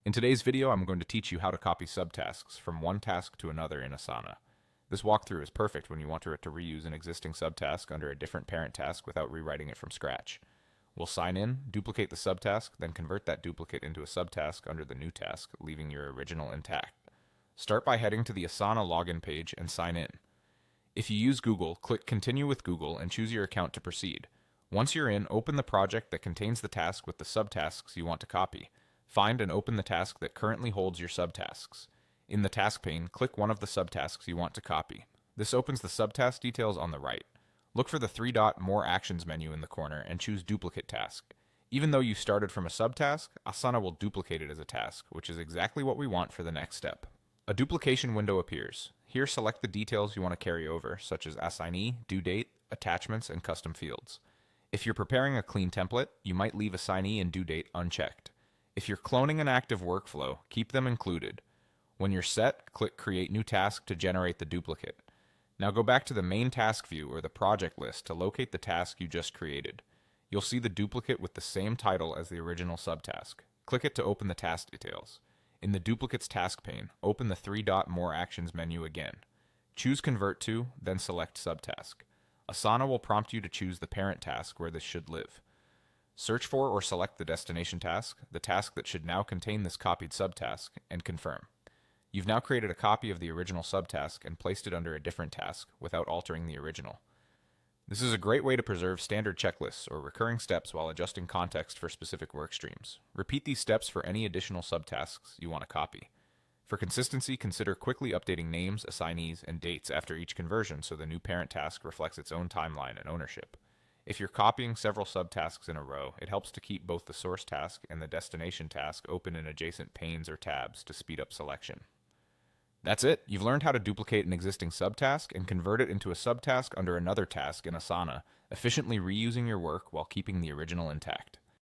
In today's video, I'm going to teach you how to copy subtasks from one task to another in Asana. This walkthrough is perfect when you want to reuse an existing subtask under a different parent task without rewriting it from scratch. We'll sign in, duplicate the subtask, then convert that duplicate into a subtask under the new task, leaving your original intact. Start by heading to the Asana login page and sign in. If you use Google, click Continue with Google and choose your account to proceed. Once you're in, open the project that contains the task with the subtasks you want to copy. Find and open the task that currently holds your subtasks. In the task pane, click one of the subtasks you want to copy. This opens the subtask details on the right. Look for the three-dot More Actions menu in the corner and choose Duplicate Task. Even though you started from a subtask, Asana will duplicate it as a task, which is exactly what we want for the next step. A duplication window appears. Here, select the details you want to carry over, such as assignee, due date, attachments, and custom fields. If you're preparing a clean template, you might leave assignee and due date unchecked. If you're cloning an active workflow, keep them included. When you're set, click Create New Task to generate the duplicate. Now go back to the main task view or the project list to locate the task you just created. You'll see the duplicate with the same title as the original subtask. Click it to open the task details. In the Duplicates task pane, open the three-dot More Actions menu again. Choose Convert to, then select Subtask. Asana will prompt you to choose the parent task where this should live. Search for or select the destination task, the task that should now contain this copied subtask, and confirm. You've now created a copy of the original subtask and placed it under a different task without altering the original. This is a great way to preserve standard checklists or recurring steps while adjusting context for specific work streams. Repeat these steps for any additional subtasks you want to copy. For consistency, consider quickly updating names, assignees, and dates after each conversion so the new parent task reflects its own timeline and ownership. If you're copying several subtasks in a row, it helps to keep both the source task and the destination task open in adjacent panes or tabs to speed up selection. That's it. You've learned how to duplicate an existing subtask and convert it into a subtask under another task in Asana, efficiently reusing your work while keeping the original intact.